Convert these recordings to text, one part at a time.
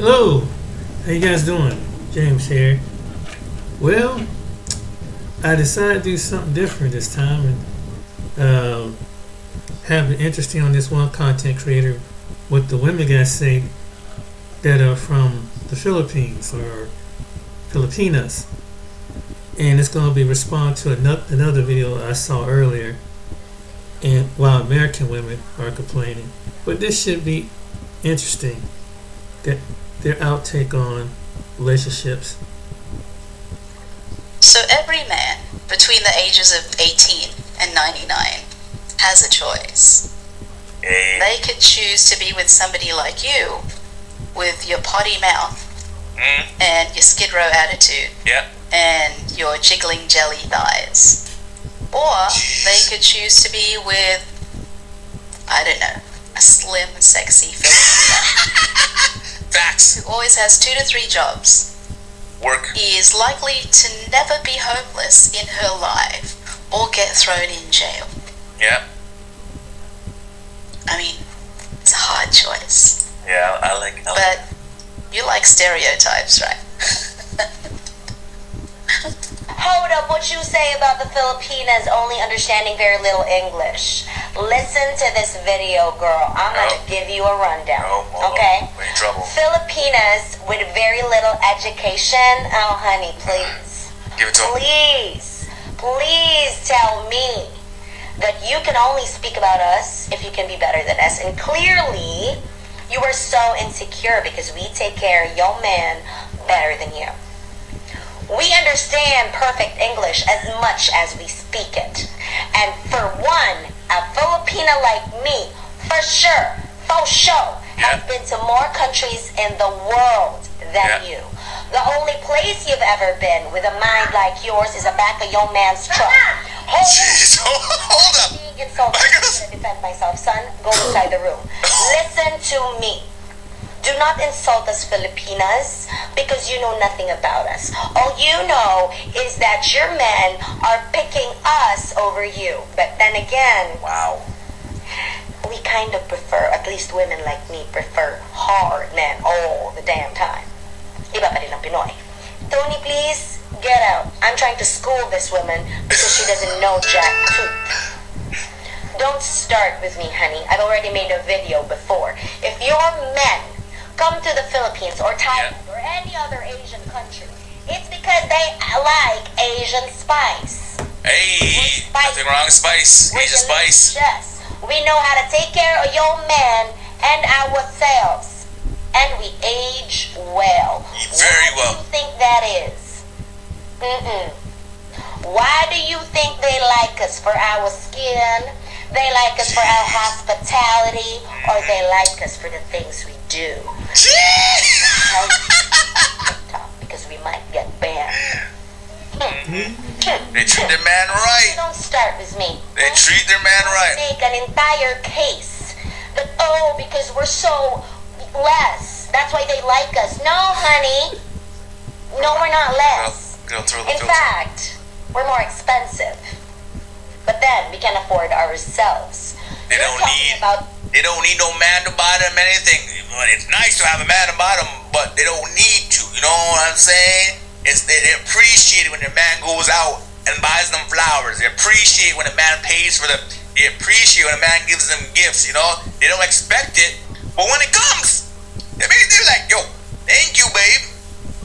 Hello, how you guys doing? James here. Well, I decided to do something different this time and have it interesting on this one content creator. What the women guys say that are from the Philippines or Filipinas, and it's going to be respond to another video I saw earlier. And while American women are complaining, but this should be interesting. That their outtake on relationships. So every man between the ages of 18 and 99 has a choice. They could choose to be with somebody like you with your potty mouth and your skid row attitude and your jiggling jelly thighs. Or they could choose to be with, I don't know, a slim, sexy Filipina Facts. who always has 2 to 3 jobs, Work. is likely to never be homeless in her life or get thrown in jail. Yeah. I mean, it's a hard choice. Yeah, I like. But you like stereotypes, right? Hold up, what you say about the Filipinas only understanding very little English? Listen to this video, girl. I'm gonna give you a rundown. Okay? We're in trouble. Filipinas with very little education. Oh, honey, please. Give it to him. Please tell me that you can only speak about us if you can be better than us. And clearly, you are so insecure because we take care of your man better than you. We understand perfect English as much as we speak it. And for one, a Filipina like me, for sure, has been to more countries in the world than you. The only place you've ever been with a mind like yours is the back of your man's truck. Hold up. Being insulted, I'm gonna defend myself, son. Go inside the room. Listen to me. Do not insult us Filipinas because you know nothing about us. All you know is that your men are picking us over you. But then again, Wow. we kind of prefer, at least women like me, prefer hard men all the damn time. Iba pa rin ang Pinoy. Tony, please, get out. I'm trying to school this woman because she doesn't know jack tooth. Don't start with me, honey. I've already made a video before. If your men come to the Philippines or Thailand or any other Asian country, it's because they like Asian spice. Hey, nothing wrong with spice. We're Asian spice. delicious. We know how to take care of your man and ourselves. And we age well. Very Why well. do you think that is? Why do you think they like us? For our skin? They like us for our hospitality? Or they like us for the things we do? Because we might get banned. They treat their man right. Don't start with me. They treat their man right. Make an entire case that, oh, because we're so less, that's why they like us. No, honey. No, we're not less. In fact, we're more expensive. But then we can afford ourselves. They don't need no man to buy them anything. It's nice to have a man to buy them, but they don't need to. You know what I'm saying? They appreciate it when the man goes out and buys them flowers. They appreciate when a man pays for them. They appreciate when a man gives them gifts. You know, they don't expect it, but when it comes, they're like, "Yo, thank you, babe.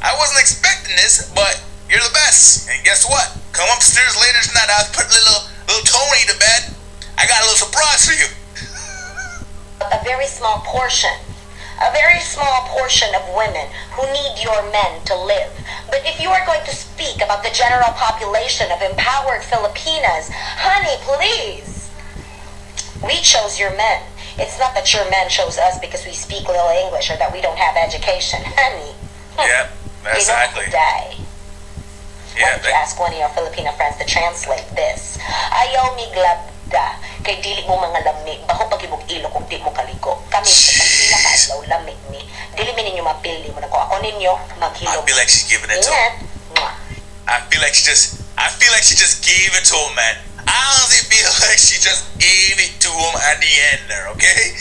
I wasn't expecting this, but you're the best." And guess what? Come upstairs later tonight. I'll put little Tony to bed. I got a little surprise for you. A very small portion of women who need your men to live. But if you are going to speak about the general population of empowered Filipinas, honey, please. We chose your men. It's not that your men chose us because we speak little English or that we don't have education, honey. Yeah, exactly. You know, die. Why Yeah, don't you ask one of your Filipino friends to translate this? Ayaw mi glabda, kay dili mo mga lami, baho pagibog ilo kung di mo kaliko. Kami sa pagpila ka adlaw lamig ni. Dili mi ninyo mapili mo na ko. Ako ninyo, maghilog. I feel like she's giving it to him. Mwah. I feel like she just gave it to him, man. I honestly feel like she just gave it to him at the end there, okay?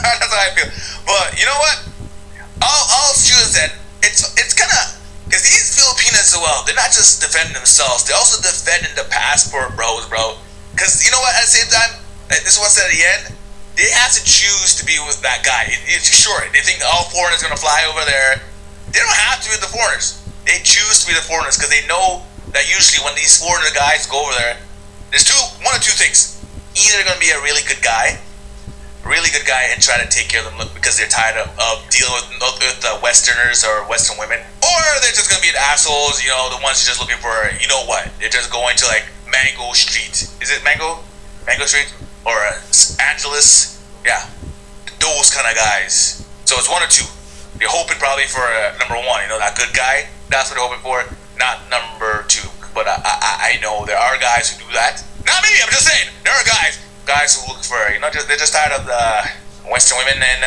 That's how I feel. But you know what? All she was they're not just defending themselves, they're also defending the passport bros, bro. Because you know what, at the same time, this is what I said at the end, they have to choose to be with that guy. Sure, they think all foreigners are going to fly over there. They don't have to be the foreigners. They choose to be the foreigners because they know that usually when these foreigner guys go over there, there's one of two things. Either they're going to be a really good guy and try to take care of them because they're tired of dealing with Westerners or Western women, or they're just going to be assholes, you know, the ones who are just looking for, you know what, they're just going to like Mango Street. Is it Mango Street? Or Angeles? Yeah, those kind of guys. So it's one or two. You're hoping probably for number one, you know, that good guy. That's what they're hoping for, not number two. But I know there are guys who do that. Not me, I'm just saying. There are guys who look for, you know, they're just tired of the Western women and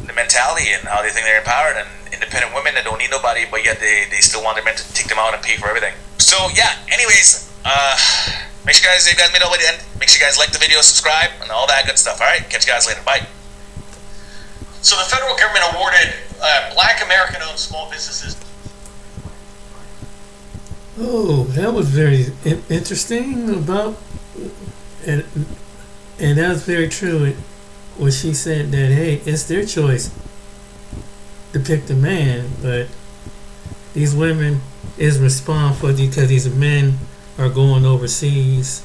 the mentality and how they think they're empowered and independent women that don't need nobody, but yet they still want their men to take them out and pay for everything. So yeah, anyways, make sure you guys made it all the way to the end. Make sure you guys like the video, subscribe, and all that good stuff. Alright, catch you guys later. Bye. So the federal government awarded black American-owned small businesses. Oh, that was very interesting about, and that was very true. When she said that, hey, it's their choice to pick the man, but these women is responsible because these men are going overseas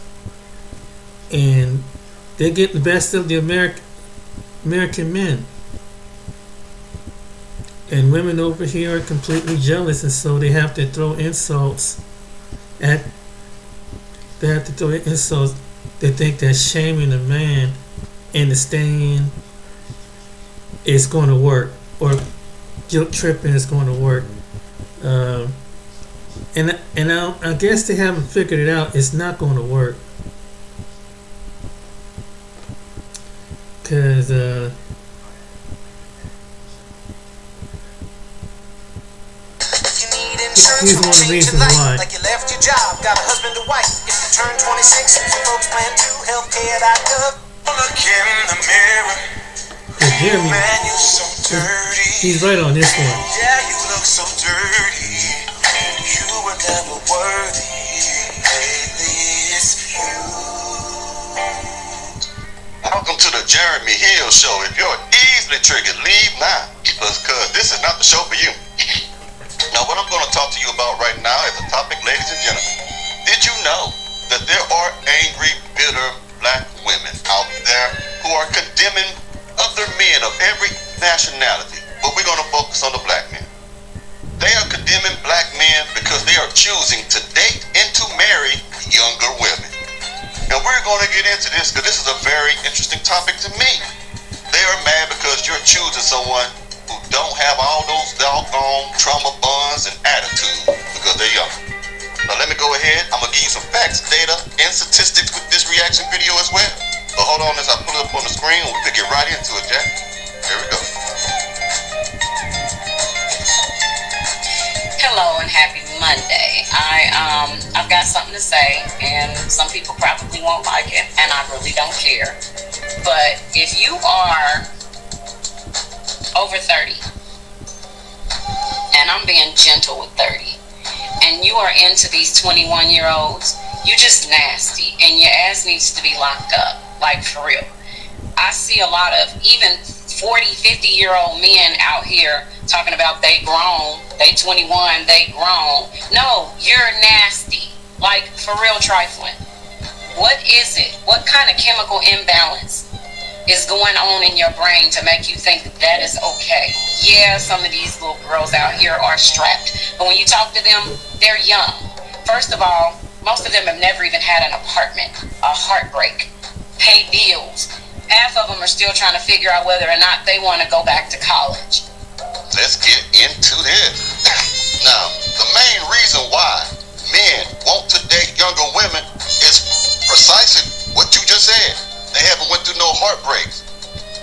and they get the best of the American men. And women over here are completely jealous, and so they have to throw insults at. They have to throw insults. They think that shaming a man into staying is going to work, or guilt tripping is going to work. And I guess they haven't figured it out. It's not going to work because. Here's one reason why. Like you left your job, got a husband to wife. If you turn 26, folks plan to healthcare.gov. Look in the mirror. Man, you so dirty. He's right on this one. Yeah, you look so dirty. You were never worthy. Lately it's you. Welcome to the Jeremy Hill Show. If you're easily triggered, leave now, because this is not the show for you. Now, what I'm going to talk to you about right now is a topic, ladies and gentlemen. Did you know that there are angry, bitter black women out there who are condemning other men of every nationality? But we're going to focus on the black men. They are condemning black men because they are choosing to date and to marry younger women. And we're going to get into this because this is a very interesting topic to me. They are mad because you're choosing someone who don't have all those doggone trauma bonds and attitude because they're young. Now let me go ahead. I'm going to give you some facts, data, and statistics with this reaction video as well. But hold on as I put it up on the screen and we could get right into it, Jack. Here we go. Hello and happy Monday. I've got something to say, and some people probably won't like it, and I really don't care. But if you are over 30, and I'm being gentle with 30, and you are into these 21-year-olds, you just nasty, and your ass needs to be locked up, like for real. I see a lot of even 40, 50-year-old men out here talking about they grown, they 21, they grown. No, you're nasty, like for real trifling. What is it? What kind of chemical imbalance is going on in your brain to make you think that is okay? Yeah, some of these little girls out here are strapped, but when you talk to them, they're young. First of all, most of them have never even had an apartment, a heartbreak, pay bills. Half of them are still trying to figure out whether or not they want to go back to college. Let's get into this. Now, the main reason why men want to date younger women is precisely what you just said. They haven't went through no heartbreaks.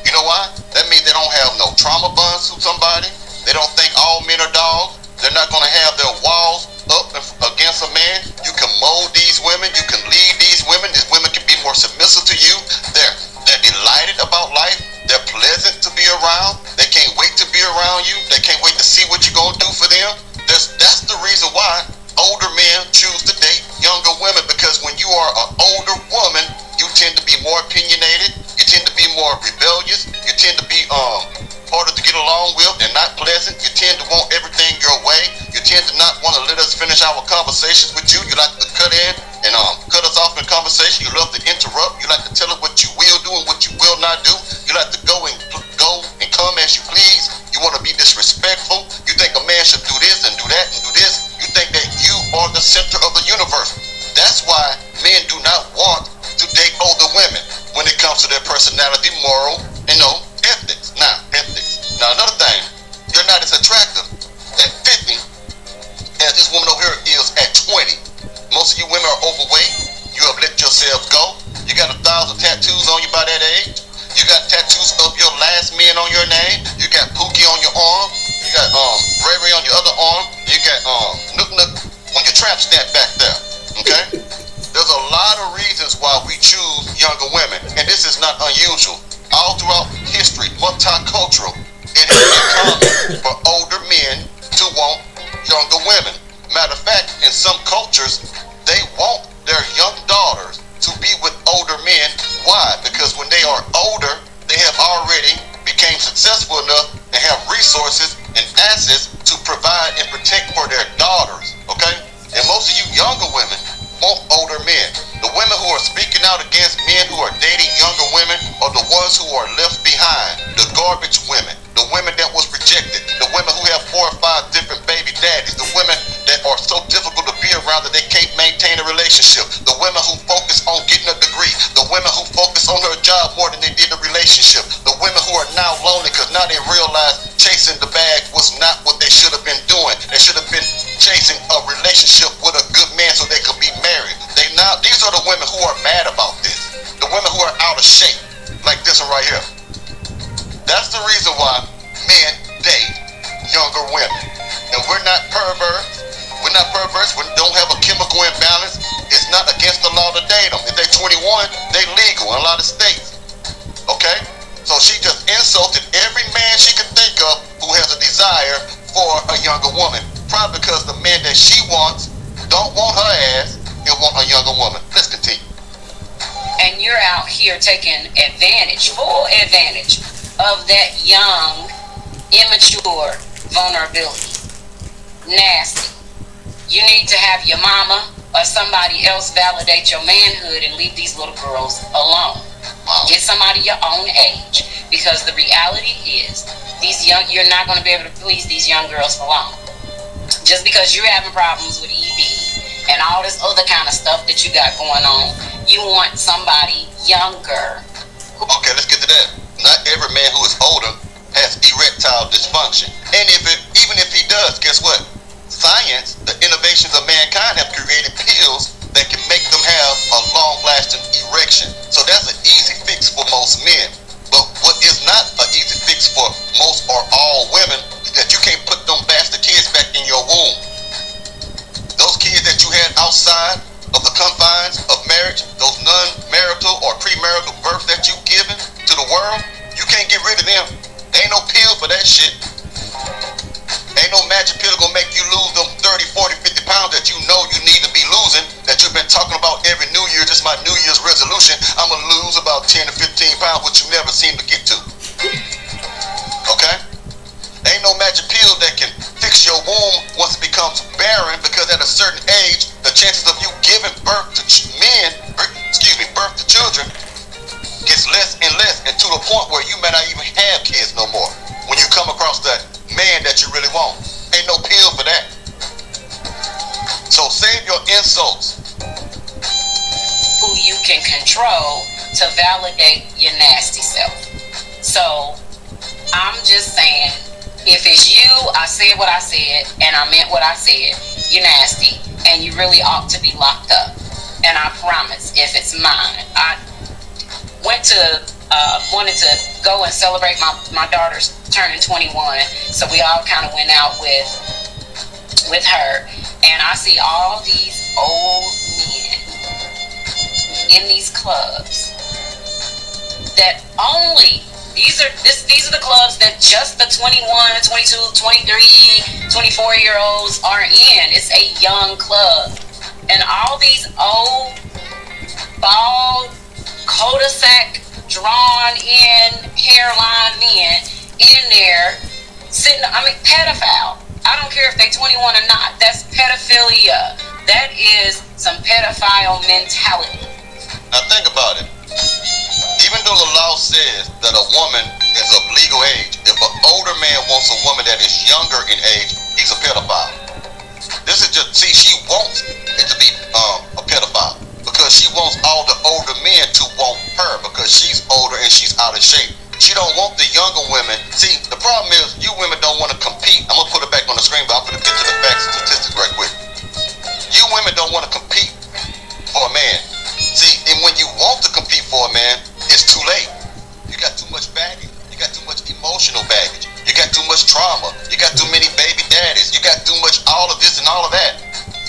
You know why? That means they don't have no trauma bonds to somebody. They don't think all men are dogs. They're not going to have their walls up against a man. You can mold these women. You can lead these women. These women can be more submissive to you. They're delighted about life. They're pleasant to be around. They can't wait to be around you. They can't wait to see what you're going to do for them. That's the reason why older men choose to date younger women because when you are an older woman, you tend to be more opinionated, you tend to be more rebellious, you tend to be harder to get along with and not pleasant, you tend to want everything your way, you tend to not want to let us finish our conversations with you, you like to cut in and cut us off in conversation, you love to interrupt, you like to tell us what you will do and what you will not do, you like to go and come as you please, you want to be disrespectful, you think a man should do this and do that and do this, you think that you are the center of the universe. That's why men do not want to date older women when it comes to their personality, moral, and ethics. Now another thing, you're not as attractive at 50 as this woman over here is at 20. Most of you women are overweight. You have let yourselves go. You got 1,000 tattoos on you by that age. You got tattoos of your last men on your name. You got Pookie on your arm. You got Ray Ray on your other arm. You got Nook Nook on your trap stamp back there. Okay? There's a lot of reasons why we choose younger women, and this is not unusual. All throughout history, multicultural, it has been common for older men to want younger women. Matter of fact, in some cultures, they want their young daughters to be with older men. Why? Because when they are older, they have already became successful enough and have resources and assets to provide and protect for their daughters. Okay? And most of you younger women want older men. The women who are speaking out against men who are dating younger women are the ones who are left behind. The garbage women. The women that was rejected. The women who have 4 or 5 different baby daddies. The women that are so difficult to be around that they can't maintain a relationship. The women who focus on getting a degree. The women who focus on their job more than they did a relationship. The women who are now lonely because now they realize chasing the bag was not what they should have been doing. They should have been chasing a relationship with a good man so they could be married. These are the women who are mad about this. The women who are out of shape, like this one right here. That's the reason why men date younger women. And we're not perverts. We're not perverts. We don't have a chemical imbalance. It's not against the law to date them. If they're 21, they legal in a lot of states. Okay? So she just insulted every man she could think of who has a desire for a younger woman. Probably because the men that she wants don't want her ass and want a younger woman. Let's continue. And you're out here taking advantage, full advantage of that young, immature vulnerability. Nasty. You need to have your mama or somebody else validate your manhood and leave these little girls alone. Get somebody your own age, because the reality is you're not going to be able to please these young girls for long. Just because you're having problems with ED and all this other kind of stuff that you got going on, you want somebody younger. Okay, let's get to that. Not every man who is older has erectile dysfunction. And even if he does, guess what? Science, the innovations of mankind, have created pills that can make them have a long-lasting erection. So that's an easy fix for most men. But what is not an easy fix for most or all women is that you can't put them bastard kids back in your womb. Those kids that you had outside of the confines of marriage, those non-marital or premarital births that you've given to the world, you can't get rid of them. Ain't no pill for that shit. Ain't no magic pill gonna make you lose them 30, 40, 50 pounds that you know you need to be losing, that you've been talking about every New Year. This is my New Year's resolution. I'm gonna lose about 10 to 15 pounds, which you never seem to get to. Okay? Ain't no magic pill that can fix your womb once it becomes barren, because at a certain age, the chances of you giving birth to birth to children gets less and less, and to the point where you may not even have kids no more when you come across that man that you really want. Ain't no pill for that. So save your insults. Who you can control to validate your nasty self. So I'm just saying, if it's you, I said what I said and I meant what I said. You're nasty and you really ought to be locked up. And I promise, if it's mine, I wanted to go and celebrate my daughter's turning 21, so we all kind of went out with her, and I see all these old men in these clubs that only These are the clubs that just the 21, 22, 23, 24-year-olds are in. It's a young club. And all these old, bald, cul-de-sac, drawn-in, hairline men in there sitting, pedophile. I don't care if they're 21 or not. That's pedophilia. That is some pedophile mentality. Now think about it. Even though the law says that a woman is of legal age, if an older man wants a woman that is younger in age, he's a pedophile. This is just, she wants it to be a pedophile because she wants all the older men to want her because she's older and she's out of shape. She don't want the younger women. See, the problem is you women don't want to compete. I'm going to put it back on the screen, but I'm going to get to the facts and statistics right quick. You women don't want to compete for a man. See, and when you want to compete for a man, it's too late. You got too much baggage. You got too much emotional baggage. You got too much trauma. You got too many baby daddies. You got too much all of this and all of that.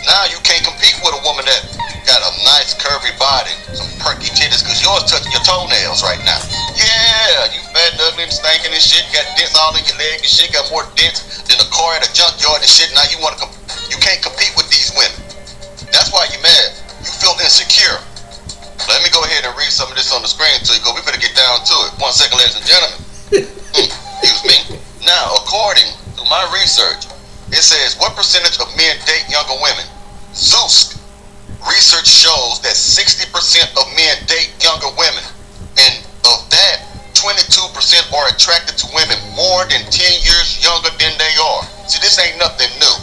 Now you can't compete with a woman that got a nice curvy body, some perky titties, because yours touching your toenails right now. Yeah, you fat, ugly, and stinking and shit. Got dents all in your leg and shit. Got more dents than a car at a junkyard and shit. Now you want to you can't compete with these women. That's why you're mad. You feel insecure. Let me go ahead and read some of this on the screen to you, because we better get down to it. 1 second, ladies and gentlemen. Excuse me. Now, according to my research, it says, what percentage of men date younger women? Zeus research shows that 60% of men date younger women. And of that, 22% are attracted to women more than 10 years younger than they are. See, this ain't nothing new.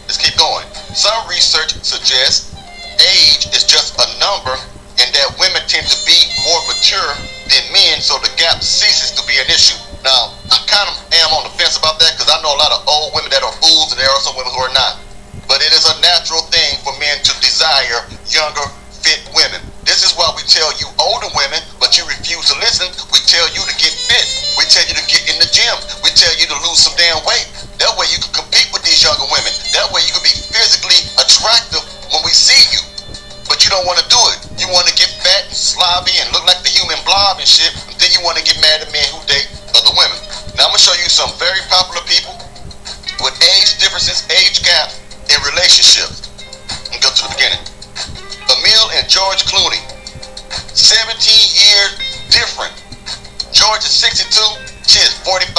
Let's keep going. Some research suggests age is just a number and that women tend to be more mature than men, so the gap ceases to be an issue. Now, I kind of am on the fence about that because I know a lot of old women that are fools and there are some women who are not. But it is a natural thing for men to desire younger, fit women. This is why we tell you older women, but you refuse to listen. We tell you to get fit. We tell you to get in the gym. We tell you to lose some damn weight. That way you can compete with these younger women. That way you can be physically attractive when we see you. But you don't want to do it. You want to get fat and sloppy and look like the human blob and shit. And then you want to get mad at men who date other women. Now I'm going to show you some very popular people with age differences, age gap in relationships. And go to the beginning. Emil and George Clooney. 17 years different. George is 62, she is 45.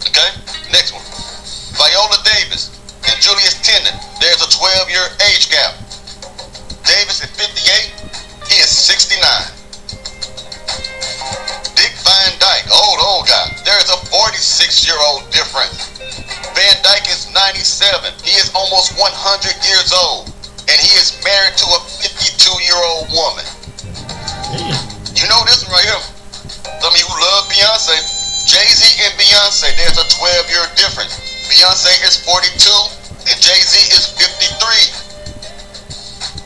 Okay? Next one. Viola Davis and Julius Tennant. There's a 12-year age gap. Davis is 58, he is 69. Dick Van Dyke, old guy. There is a 46-year-old difference. Van Dyke is 97. He is almost 100 years old. And he is married to a 52-year-old woman. You know this one right here. Some of you who love Beyonce. Jay-Z and Beyonce, there's a 12-year difference. Beyonce is 42 and Jay-Z is 53.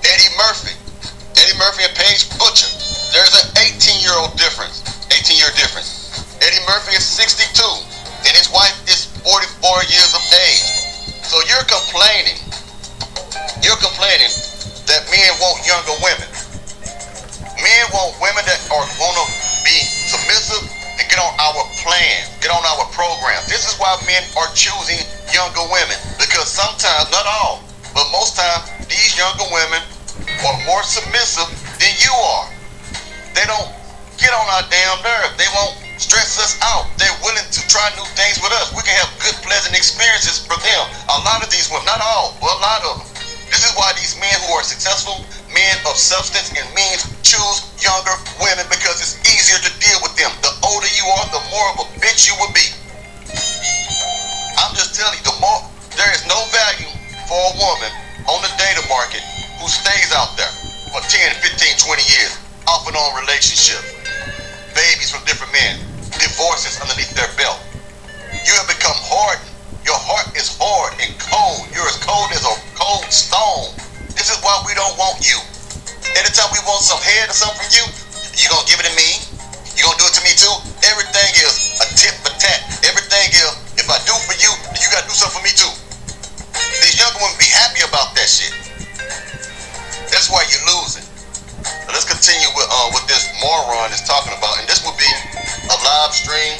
Eddie Murphy and Paige Butcher. There's an 18-year-old difference. 18-year difference. Eddie Murphy is 62, and his wife is 44 years of age. So you're complaining that men want younger women. Men want women that are going to be submissive and get on our plan, get on our program. This is why men are choosing younger women, because sometimes, not all, but most times, these younger women are more submissive than you are. They don't get on our damn nerve. They won't stress us out. They're willing to try new things with us. We can have good, pleasant experiences for them. A lot of these women, not all, but a lot of them. This is why these men who are successful, men of substance and means, choose younger women, because it's easier to deal with them. The older you are, the more of a bitch you will be. I'm just telling you, there is no value for a woman on the data market who stays out there for 10, 15, 20 years, off and on relationship, babies from different men, divorces underneath their belt. You have become hardened. Your heart is hard and cold. You're as cold as a cold stone. This is why we don't want you. Anytime we want some head or something from you, you gonna give it to me? You gonna do it to me too? Everything is a tit for tat. Everything is, if I do for you, then you gotta do something for me too. These young women be happy about that shit. That's why you're losing. Now let's continue with what this moron is talking about. And this will be a live stream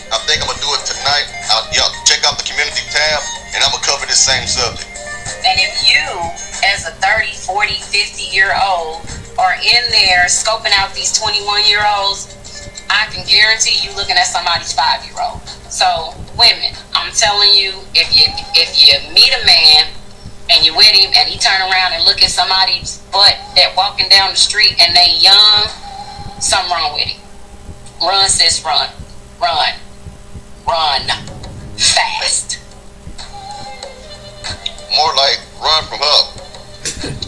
40, 50-year-old are in there scoping out these 21-year-olds, I can guarantee you looking at somebody's 5-year-old. So, women, I'm telling you, if you meet a man and you with him and he turn around and look at somebody's butt that walking down the street and they young, something wrong with him. Run, sis, run. Run. Run. Fast. More like run from her.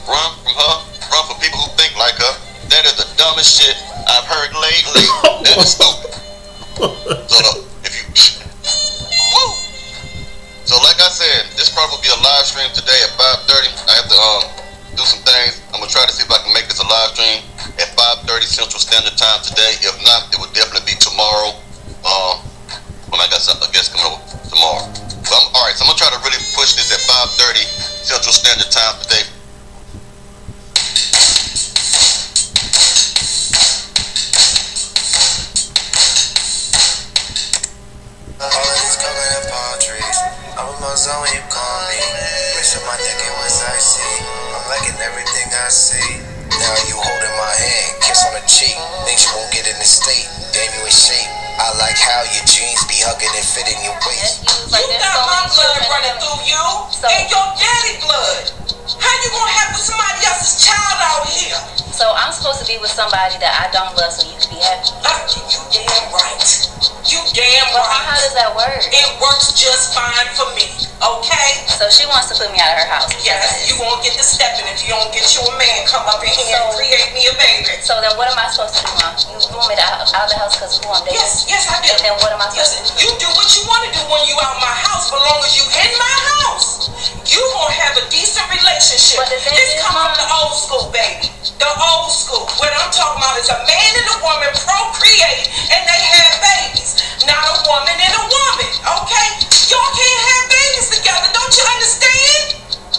Run from her. Run from people who think like her. That is the dumbest shit I've heard lately. That is stupid. So if you woo. So like I said, this probably will be a live stream today at 5:30. I have to do some things. I'm gonna try to see if I can make this a live stream at 5:30 Central Standard Time today. If not, it will definitely be tomorrow. When I got a guest coming over tomorrow. So alright, so I'm gonna try to really push this at 5:30 Central Standard Time today. When you call me, wishing my neck and what I see. I'm liking everything I see. Now you holding my hand, kiss on the cheek. Think you won't get in the state, damn you in shape. I like how your jeans be hugging and fitting your waist. You got my blood running through you, and your daddy blood. How you gonna have with somebody else's child out here? So I'm supposed to be with somebody that I don't love so you can be happy? You damn right. You damn Well, right. how does that work? It works just fine for me, okay? So she wants to put me out of her house. Yes, you won't get to stepping if you don't get you a man come up in here and create me a baby. So then what am I supposed to do, Mom? You want me out of the house because of who I'm dating? Yes, I do. And then what am I supposed to do? You do what you want to do when you out my house, but long as you in my house, you gonna have a decent relationship. But the thing This is, come from Mom, the old school, baby. The old school. What I'm talking about is a man and a woman procreate and they have babies. Not a woman and a woman, okay? Y'all can't have babies together, don't you understand?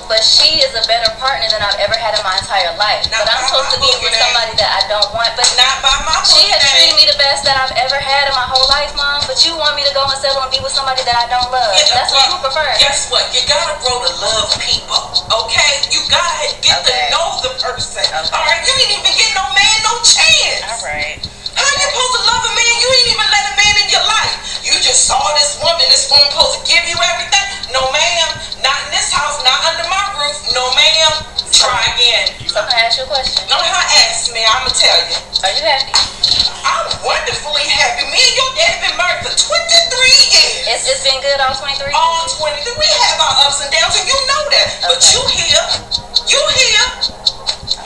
but she is a better partner than I've ever had in my entire life. Not But I'm by supposed my to be book, with it ain't. somebody that I don't want. But Not by my she book, has it treated ain't. me the best that I've ever had in my whole life, Mom. But you want me to go and settle and be with somebody that I don't love. Yeah, That's what you well, prefer. Guess what? You gotta grow to love people, okay? You gotta get to Okay. know the person. Okay. All right, you ain't even get no man no chance. All right. How you supposed to love a man? You ain't even let a man in your life. You just saw this woman supposed to give you everything. No ma'am, not in this house, not under my roof. No ma'am. Try again. So can I ask you a question? Know how to ask me, I'ma tell you. Are you happy? I'm wonderfully happy. Me and your daddy been married for 23 years. It's been good all 23? All 23. We have our ups and downs, and you know that. But you here. You here.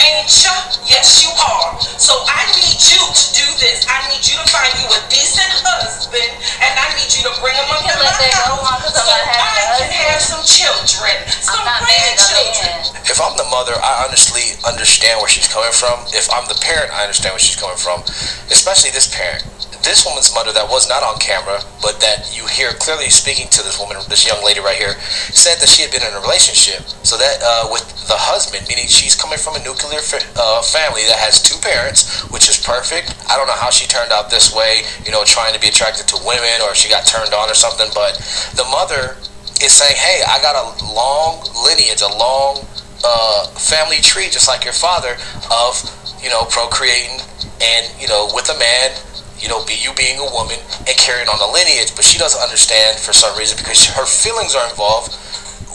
Ain't ya? Yes, you are. So I need you to do this. I need you to find you a decent husband, and I need you to bring him up You to can my let that go, house Mom, 'cause I'm so not having a I can husband. have some children, some I'm not marrying a grandchildren. man. If I'm the mother, I honestly understand where she's coming from. If I'm the parent, I understand where she's coming from. Especially this parent. This woman's mother that was not on camera, but that you hear clearly speaking to this woman, this young lady right here, said that she had been in a relationship. So that with the husband, meaning she's coming from a nuclear family that has two parents, which is perfect. I don't know how she turned out this way, trying to be attracted to women, or she got turned on or something. But the mother is saying, hey, I got a long lineage, a long family tree, just like your father, of procreating and with a man, you being a woman and carrying on the lineage. But she doesn't understand for some reason, because her feelings are involved.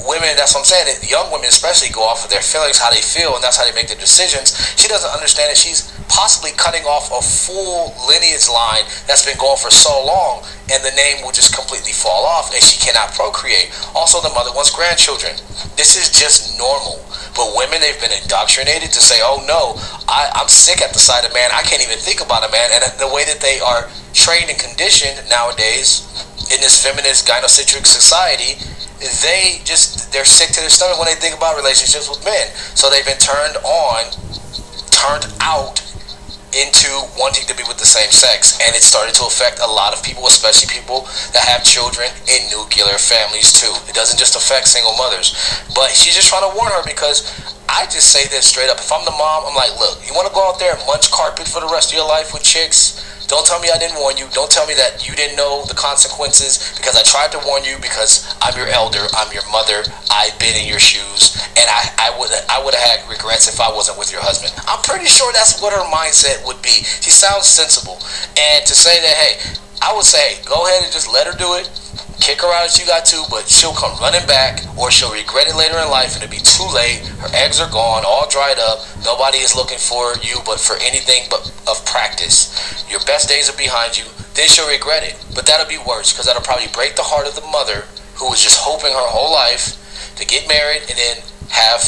Women, that's what I'm saying, young women especially go off of their feelings, how they feel, and that's how they make their decisions. She doesn't understand that she's possibly cutting off a full lineage line that's been going for so long, and the name will just completely fall off, and she cannot procreate. Also, the mother wants grandchildren. This is just normal. But women, they've been indoctrinated to say, oh no, I'm sick at the sight of man. I can't even think about a man. And the way that they are trained and conditioned nowadays in this feminist, gynocentric society, they're sick to their stomach when they think about relationships with men. So they've been turned out into wanting to be with the same sex, and it started to affect a lot of people, especially people that have children in nuclear families too. It doesn't just affect single mothers. But she's just trying to warn her, because I just say this straight up. If I'm the mom, I'm like, look, you want to go out there and munch carpet for the rest of your life with chicks? Don't tell me I didn't warn you. Don't tell me that you didn't know the consequences, because I tried to warn you, because I'm your elder, I'm your mother, I I'd been in your shoes, and I would have had regrets if I wasn't with your husband. I'm pretty sure that's what her mindset would be. She sounds sensible. And to say that, hey, I would say, hey, go ahead and just let her do it. Kick her out if you got to, but she'll come running back, or she'll regret it later in life, and it'll be too late. Her eggs are gone, all dried up. Nobody is looking for you but for anything but of practice. Your best days are behind you. Then she'll regret it. But that'll be worse, because that'll probably break the heart of the mother who was just hoping her whole life to get married and then have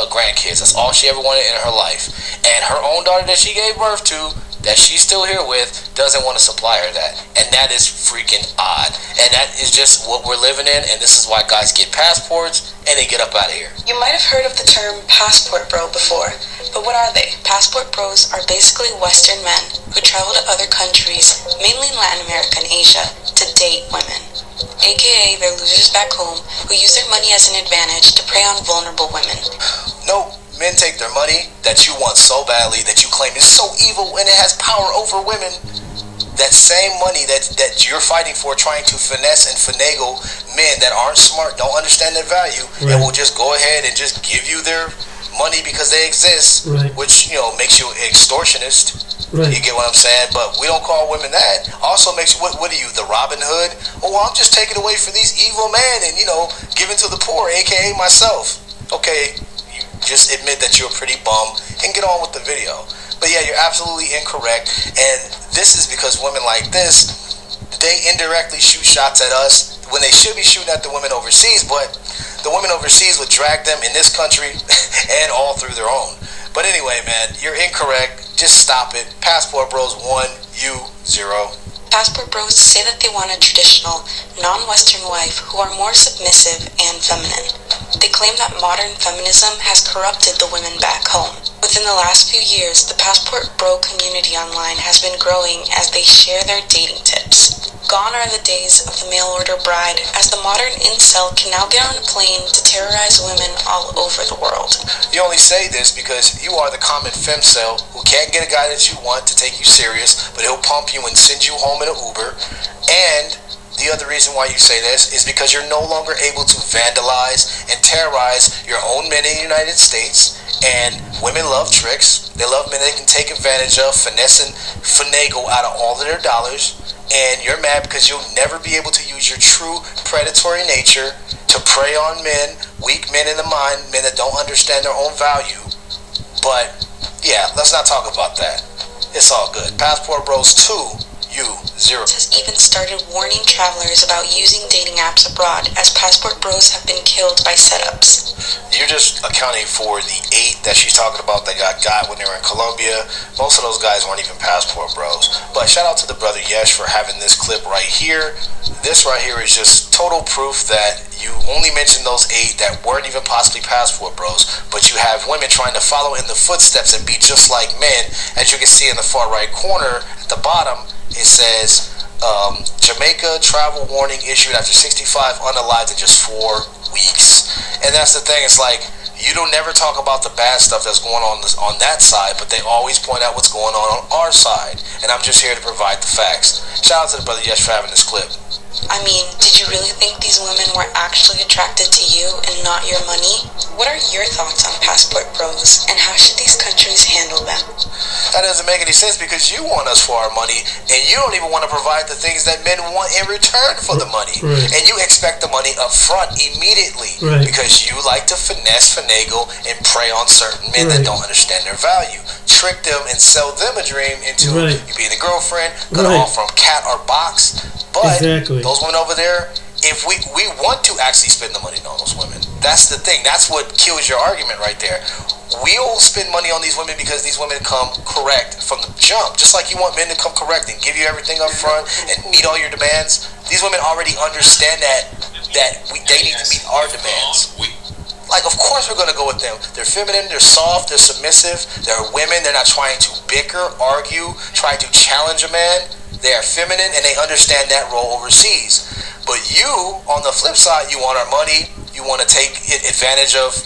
grandkids. That's all she ever wanted in her life. And her own daughter that she gave birth to, that she's still here with, doesn't want to supply her that. And that is freaking odd. And that is just what we're living in, and this is why guys get passports and they get up out of here. You might have heard of the term passport bro before, but what are they? Passport bros are basically Western men who travel to other countries, mainly Latin America and Asia, to date women. AKA they're losers back home who use their money as an advantage to prey on vulnerable women. Nope. Men take their money that you want so badly, that you claim is so evil and it has power over women. That same money that you're fighting for, trying to finesse and finagle men that aren't smart, don't understand their value, and will just go ahead and just give you their money because they exist, which, you know, makes you an extortionist. You get what I'm saying? But we don't call women that. Also makes you, what are you, the Robin Hood? Oh, well, I'm just taking away from these evil men and, you know, giving to the poor, aka myself. Okay, just admit that you're a pretty bum and get on with the video. But yeah, you're absolutely incorrect, and this is because women like this, they indirectly shoot shots at us when they should be shooting at the women overseas, but the women overseas would drag them in this country and all through their own. But anyway, man, you're incorrect. Just stop it. Passport Bros 1, you 0. Passport bros say that they want a traditional, non-Western wife who are more submissive and feminine. They claim that modern feminism has corrupted the women back home. Within the last few years, the Passport Bro community online has been growing as they share their dating tips. Gone are the days of the mail-order bride, as the modern incel can now get on a plane to terrorize women all over the world. You only say this because you are the common femcel who can't get a guy that you want to take you serious, but he'll pump you and send you home in an Uber. And the other reason why you say this is because you're no longer able to vandalize and terrorize your own men in the United States. And women love tricks. They love men they can take advantage of, finesse and finagle out of all of their dollars. And you're mad because you'll never be able to use your true predatory nature to prey on men, weak men in the mind, men that don't understand their own value. But yeah, let's not talk about that. It's all good. Passport Bros 2, you 0. Has even started warning travelers about using dating apps abroad, as Passport Bros have been killed by setups. You're just accounting for the 8 that she's talking about that got when they were in Colombia. Most of those guys weren't even Passport Bros. But shout out to the brother Yesh for having this clip right here. This right here is just total proof that you only mentioned those 8 that weren't even possibly Passport Bros, but you have women trying to follow in the footsteps and be just like men. As you can see in the far right corner at the bottom, it says Jamaica travel warning issued after 65 unalived in just 4 weeks. And that's the thing, it's like, you don't never talk about the bad stuff that's going on that side, but they always point out what's going on our side. And I'm just here to provide the facts. Shout out to the brother Yesh for having this clip. I mean, did you really think these women were actually attracted to you and not your money? What are your thoughts on Passport Bros, and how should these countries handle them? That doesn't make any sense because you want us for our money, and you don't even want to provide the things that men want in return for the money. And you expect the money up front immediately because you like to finesse, finagle, and prey on certain men that don't understand their value. Trick them and sell them a dream into you being a girlfriend, gonna offer them cat or box. But those women over there, if we want to actually spend the money on those women, that's the thing. That's what kills your argument right there. We'll spend money on these women because these women come correct from the jump. Just like you want men to come correct and give you everything up front and meet all your demands. These women already understand that they need to meet our demands. Like, of course we're going to go with them. They're feminine, they're soft, they're submissive, they're women, they're not trying to bicker, argue, try to challenge a man. They are feminine and they understand that role overseas. But you, on the flip side, you want our money, You want to take advantage of,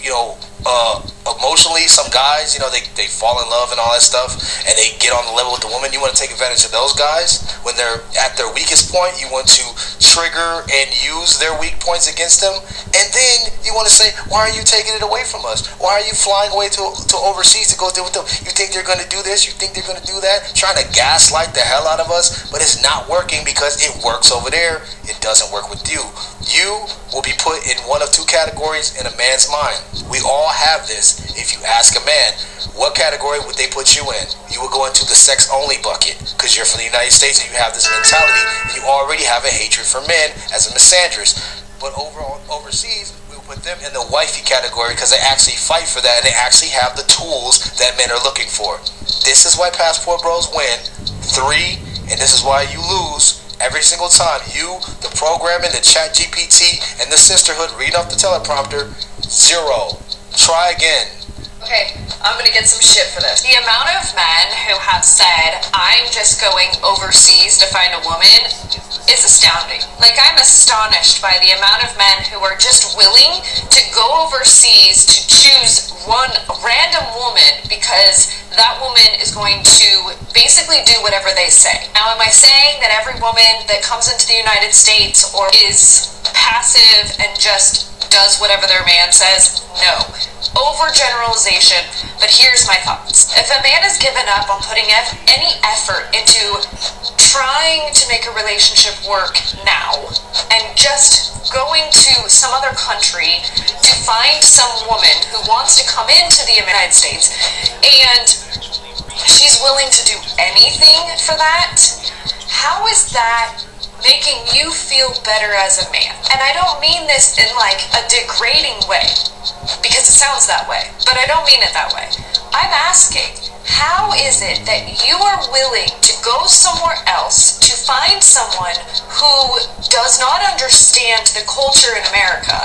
emotionally, some guys, they fall in love and all that stuff, and they get on the level with the woman. You want to take advantage of those guys when they're at their weakest point. You want to trigger and use their weak points against them, and then you want to say, why are you taking it away from us? Why are you flying away to overseas to go deal with them? You think they're going to do this? You think they're going to do that? Trying to gaslight the hell out of us, but it's not working because it works over there. It doesn't work with you. You will be put in one of two categories in a man's mind. We all have this. If you ask a man, what category would they put you in? You would go into the sex only bucket because you're from the United States and you have this mentality and you already have a hatred for men as a misandrist. But overseas, we will put them in the wifey category because they actually fight for that and they actually have the tools that men are looking for. This is why Passport Bros win 3, and this is why you lose every single time. You, the programming, the chat GPT, and the sisterhood read off the teleprompter, 0. Try again. Okay, I'm gonna get some shit for this. The amount of men who have said, I'm just going overseas to find a woman is astounding. Like, I'm astonished by the amount of men who are just willing to go overseas to choose one random woman because that woman is going to basically do whatever they say. Now, am I saying that every woman that comes into the United States or is passive and just does whatever their man says? No. Overgeneralization, but here's my thoughts. If a man has given up on putting any effort into trying to make a relationship work now and just going to some other country to find some woman who wants to come into the United States and she's willing to do anything for that, how is that making you feel better as a man? And I don't mean this in like a degrading way, because it sounds that way, but I don't mean it that way. I'm asking, how is it that you are willing to go somewhere else to find someone who does not understand the culture in America?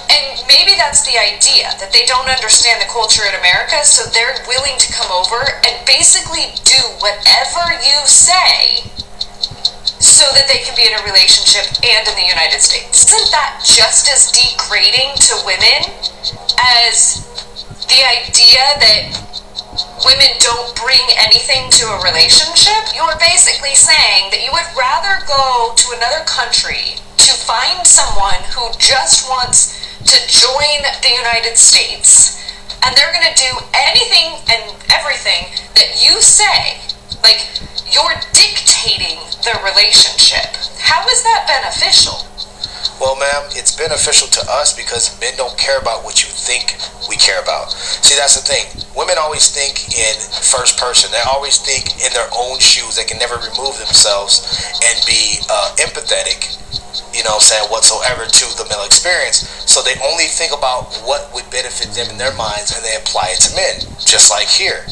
And maybe that's the idea, that they don't understand the culture in America, so they're willing to come over and basically do whatever you say so that they can be in a relationship and in the United States. Isn't that just as degrading to women as the idea that women don't bring anything to a relationship? You're basically saying that you would rather go to another country to find someone who just wants to join the United States, and they're going to do anything and everything that you say. Like, you're dictating the relationship. How is that beneficial? Well, ma'am, it's beneficial to us because men don't care about what you think we care about. See, that's the thing. Women always think in first person. They always think in their own shoes. They can never remove themselves and be empathetic, whatsoever to the male experience. So they only think about what would benefit them in their minds and they apply it to men, just like here.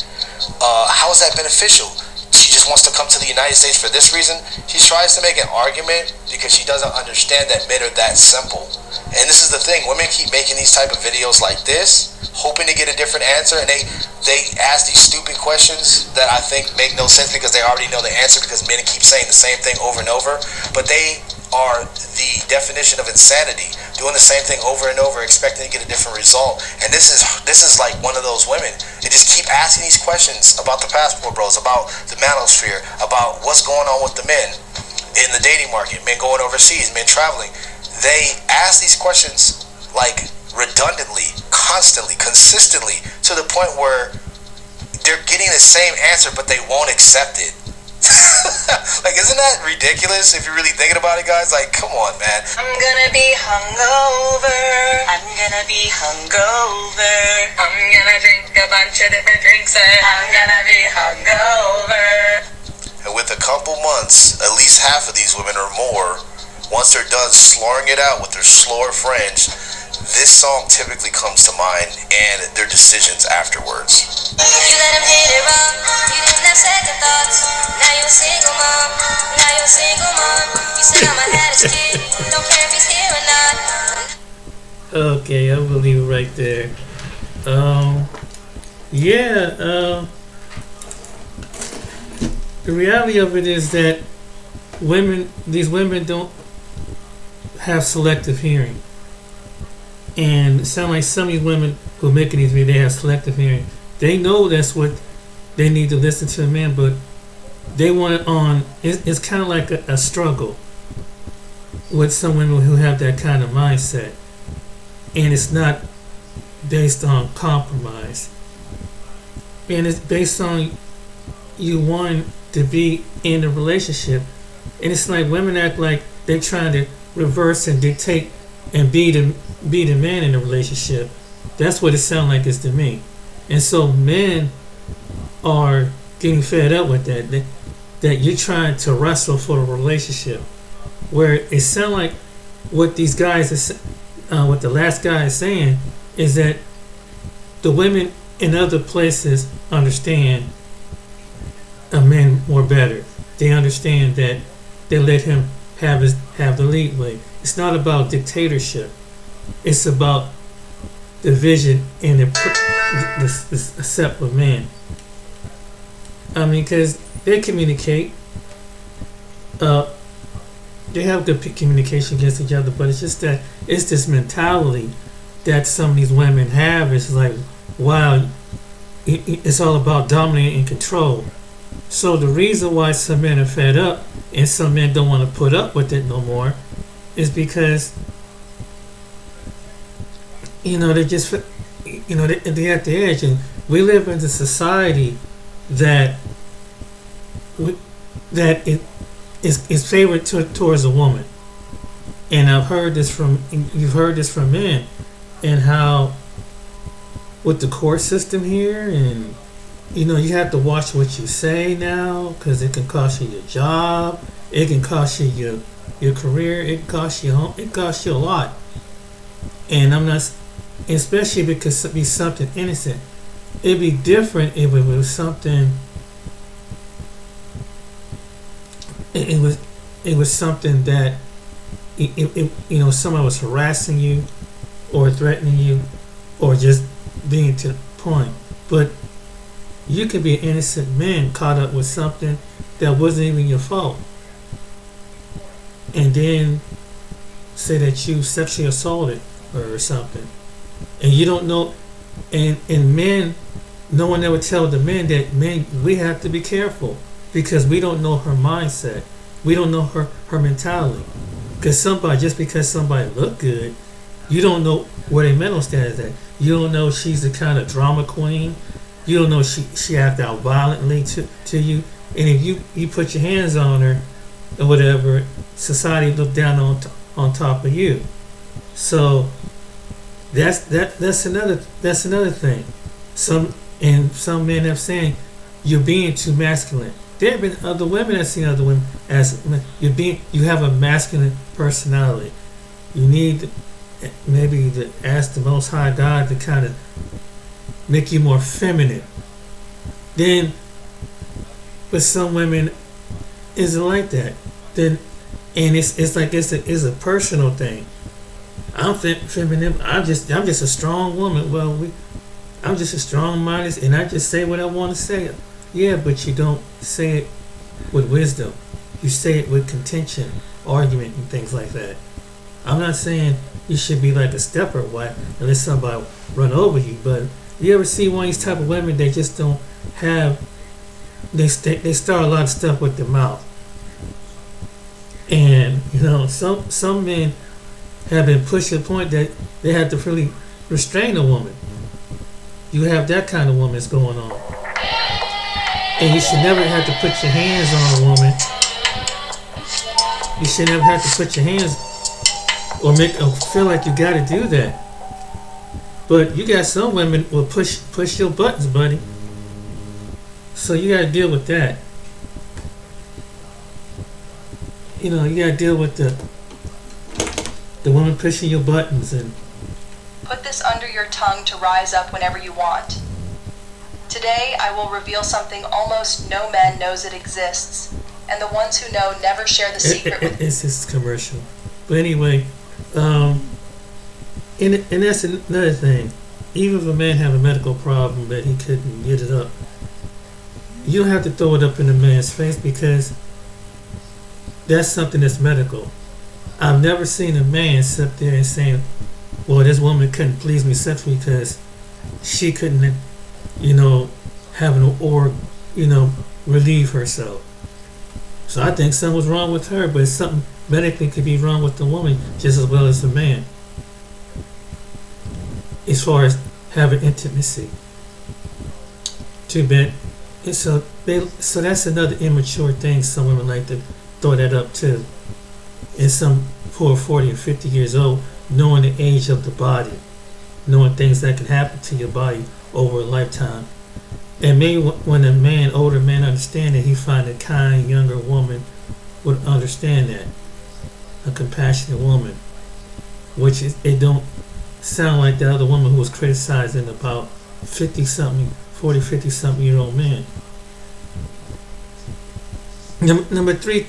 How is that beneficial? She just wants to come to the United States for this reason. She tries to make an argument because she doesn't understand that men are that simple. And this is the thing. Women keep making these type of videos like this, hoping to get a different answer, and they ask these stupid questions that I think make no sense because they already know the answer because men keep saying the same thing over and over. But they are the definition of insanity, doing the same thing over and over, expecting to get a different result. And this is like one of those women. They just keep asking these questions about the Passport Bros, about the manosphere, about what's going on with the men in the dating market, men going overseas, men traveling. They ask these questions like redundantly, constantly, consistently, to the point where they're getting the same answer, but they won't accept it. Like, isn't that ridiculous if you're really thinking about it, guys? Like, come on, man. I'm gonna be hungover. I'm gonna be hungover. I'm gonna drink a bunch of different drinks and I'm gonna be hungover. And with a couple months, at least half of these women or more, once they're done slurring it out with their slower French, this song typically comes to mind and their decisions afterwards. You let him hit it wrong, you didn't have second thoughts. Now you're a single mom, now you're a single mom. You said I'ma have his kid, don't care if he's here or not. Okay, I believe right there. The reality of it is that these women don't have selective hearing. And it sounds like some of these women who are making these videos, they have selective hearing. They know that's what they need to listen to a man, but they want it on. It's kind of like a struggle with some women who have that kind of mindset, and it's not based on compromise, and it's based on you wanting to be in a relationship. And it's like women act like they're trying to reverse and dictate and be the man in a relationship. That's what it sounds like is to me. And so men are getting fed up with that you're trying to wrestle for a relationship, where it sounds like what these guys what the last guy is saying is that the women in other places understand a man more better. They understand that they let him have the lead way. It's not about dictatorship. It's about the vision and the separate man. I mean, because they communicate. They have good communication against each other, but it's just that it's this mentality that some of these women have. It's like, wow, it's all about dominating and control. So the reason why some men are fed up and some men don't want to put up with it no more is because, they're just, they're at the edge. And we live in a society that is favored towards a woman. And you've heard this from men, and how with the court system here, and you have to watch what you say now, because it can cost you your job, it can cost you your career, it can cost you home, it costs you a lot. And I'm not, especially because it'd be something innocent. It'd be different if it was something. It was something that someone was harassing you, or threatening you, or just being to the point. But you could be an innocent man caught up with something that wasn't even your fault, and then say that you sexually assaulted her or something, and you don't know. And men, no one ever tells the men that, men, we have to be careful, because we don't know her mindset, we don't know her mentality. Because just because somebody look good, you don't know where their mental status is at. You don't know she's the kind of drama queen. You don't know she act out violently to you. And if you put your hands on her or whatever, society look down on top of you. So that's another thing. Some men have saying you're being too masculine. There have been other women that seen other women as you have a masculine personality. You need maybe to ask the Most High God to kind of make you more feminine. Then, but some women isn't like that. Then, and it's like it's a personal thing. I'm feminine. I'm just a strong woman. Well, I'm just a strong-minded, and I just say what I want to say. Yeah, but you don't say it with wisdom. You say it with contention, argument, and things like that. I'm not saying you should be like a stepper wife and let somebody run over you, but you ever see one of these type of women, they just don't have, they start a lot of stuff with their mouth. And, some men have been pushed to the point that they have to really restrain a woman. You have that kind of woman that's going on. And you should never have to put your hands on a woman. You should never have to put your hands or feel like you got to do that. But you got some women will push your buttons, buddy. So you got to deal with that. You got to deal with the woman pushing your buttons. And put this under your tongue to rise up whenever you want. Today I will reveal something almost no man knows it exists, and the ones who know never share the secret with. It's this commercial. But anyway, and that's another thing. Even if a man have a medical problem that he couldn't get it up, you don't have to throw it up in the man's face, because that's something that's medical. I've never seen a man sit there and say, well, this woman couldn't please me sexually because she couldn't, you know, have an org, you know, relieve herself. So I think something was wrong with her, but something medically could be wrong with the woman just as well as the man. As far as having intimacy. Too bad. And so that's another immature thing. Some women like to throw that up too. And some poor 40 or 50 years old, knowing the age of the body, knowing things that can happen to your body over a lifetime. And maybe when a man, older man, understand that, he find a kind, younger woman would understand that. A compassionate woman. Which is, it don't sound like the other woman who was criticizing about 50-something, 40, 50-something year old man. Number three,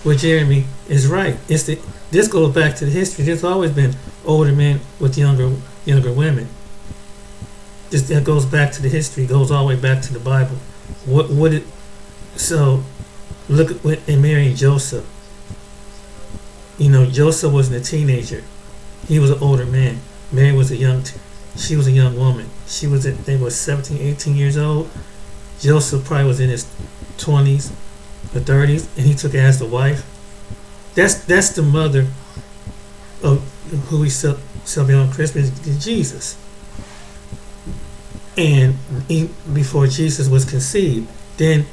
with Jeremy is right. This goes back to the history. There's always been older men with younger women. That goes back to the history. Goes all the way back to the Bible. So look at in Mary and Joseph. You know, Joseph wasn't a teenager. He was an older man. Mary was she was a young woman. They were 17, 18 years old. Joseph probably was in his 20s or 30s, and he took her as the wife. That's the mother of who we celebrate on Christmas, Jesus. And before Jesus was conceived, then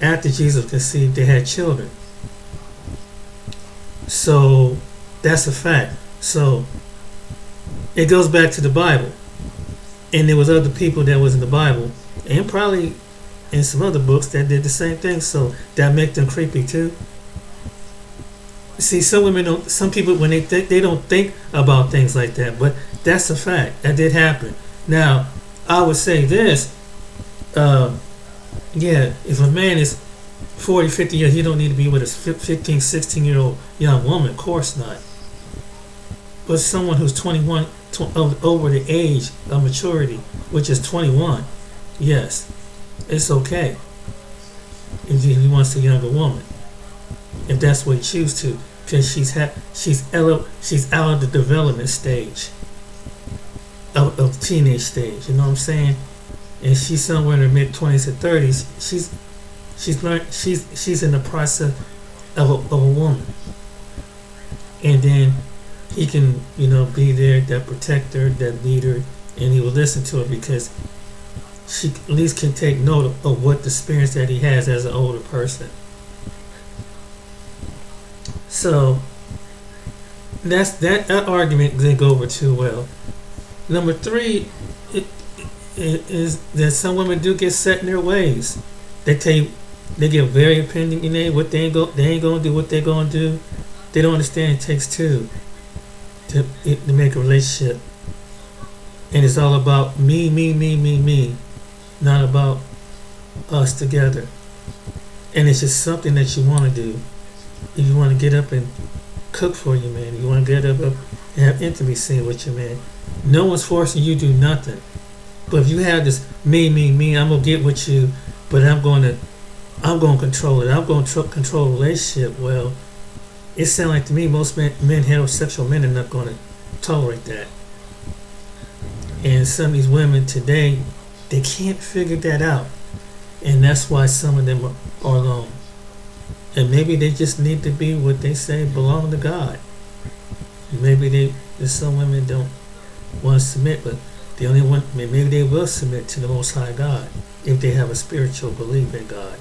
after Jesus was conceived, they had children. So that's a fact. So it goes back to the Bible, and there was other people that was in the Bible, and probably in some other books that did the same thing. So that make them creepy too. See, some people when they don't think about things like that, but that's a fact. That did happen. Now, I would say this, if a man is 40, 50 years, he don't need to be with a 15, 16-year-old young woman. Of course not. But someone who's 21, over the age of maturity, which is 21, yes, it's okay. If he wants a younger woman, if that's what he chooses to, because she's out of the development stage, of teenage stage. You know what I'm saying? And she's somewhere in her mid 20s or 30s. She's in the process of a woman, and then he can, you know, be there, that protector, that leader, and he will listen to her because she at least can take note of what the experience that he has as an older person. So that argument didn't go over too well. Number three is that some women do get set in their ways. They get very opinionated. What they ain't gonna do. What they gonna do. They don't understand it takes two to make a relationship, and it's all about me, not about us together. And it's just something that you want to do. If you want to get up and cook for your man, you want to get up and have intimacy with your man. No one's forcing you to do nothing. But if you have this me, I'm gonna get with you, but I'm gonna control it. I'm gonna control the relationship. Well, it sounds like to me most men, heterosexual men, are not gonna tolerate that. And some of these women today, they can't figure that out, and that's why some of them are alone. And maybe they just need to be what they say belong to God. Maybe some women don't want to submit, but the only one, maybe they will submit to the Most High God if they have a spiritual belief in God.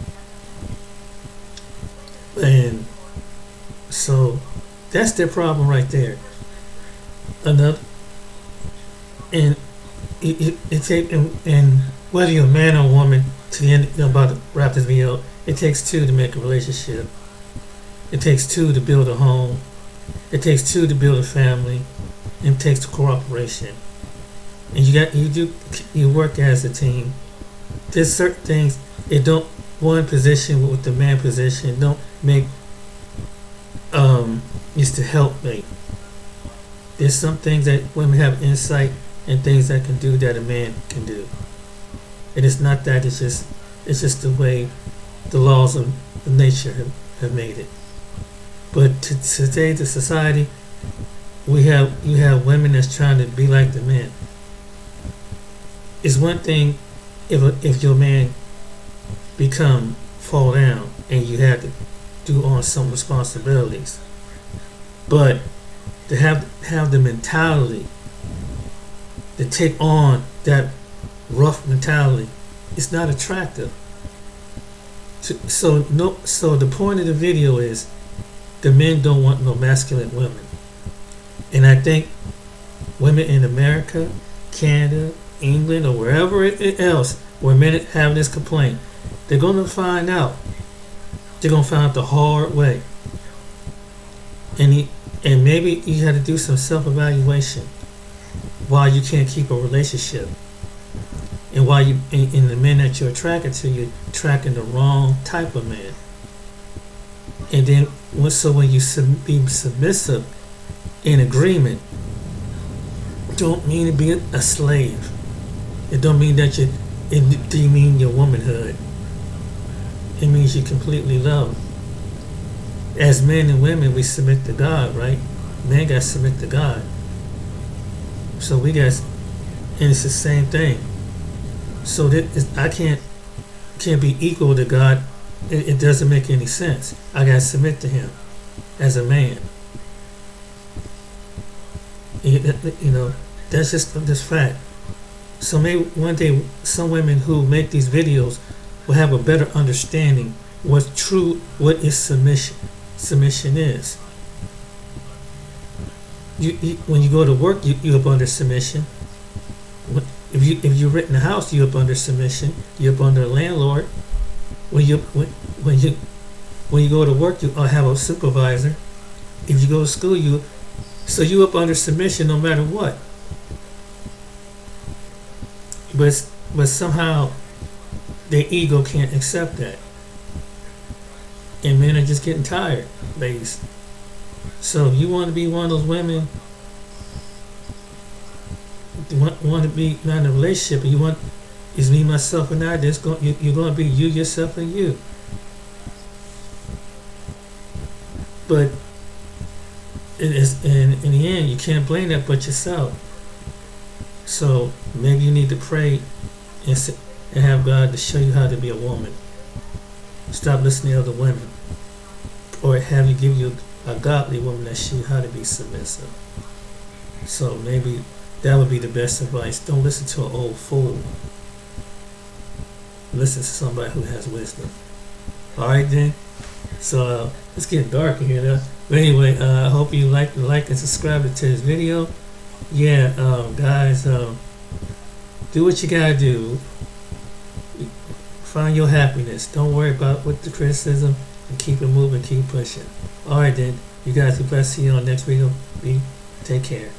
And so that's their problem right there. Another, and and whether you're a man or a woman, to the end, I'm about to wrap this video up. It takes two to make a relationship. It takes two to build a home. It takes two to build a family. And it takes cooperation. And you work as a team. There's certain things, one position with the man position don't make is to help mate. There's some things that women have insight and things that can do that a man can do. And it's not that, it's just the way the laws of nature have made it. But today, the society, you have women that's trying to be like the men. It's one thing if your man fall down and you have to do on some responsibilities, but to have the mentality to take on that rough mentality, it's not attractive. So the point of the video is the men don't want no masculine women. And I think women in America, Canada, England, or wherever else where men have this complaint, they're going to find out. They're going to find out the hard way. And maybe you had to do some self-evaluation why you can't keep a relationship. And why in the men that you're attracted to, you're attracting the wrong type of man. And then, so when you be submissive in agreement, don't mean to be a slave. It don't mean that it demean your womanhood. It means you completely love. As men and women, we submit to God, right? Men got to submit to God. So and it's the same thing. So I can't be equal to God. It doesn't make any sense. I got to submit to Him as a man. You know, that's just this fact. So maybe one day some women who make these videos will have a better understanding what is submission. Submission is. When you go to work, you up under submission. If you rent in a house, you up under submission. You up under a landlord. When you go to work, you have a supervisor. If you go to school, you up under submission no matter what. But somehow their ego can't accept that, and men are just getting tired, ladies. So if you want to be one of those women, want to be not in a relationship, and you want is me, myself, and I. You're going to be you, yourself, and you. But in the end, you can't blame that but yourself. So maybe you need to pray and have God to show you how to be a woman. Stop listening to other women, or have you give you a godly woman that show you how to be submissive. So maybe that would be the best advice. Don't listen to an old fool. Listen to somebody who has wisdom. Alright then. So it's getting dark in here now. But anyway, I hope you like and subscribe to this video. Yeah, guys, do what you gotta do. Find your happiness. Don't worry about what the criticism, and keep it moving, keep pushing. Alright then. You guys be blessed. See you on the next video. Take care.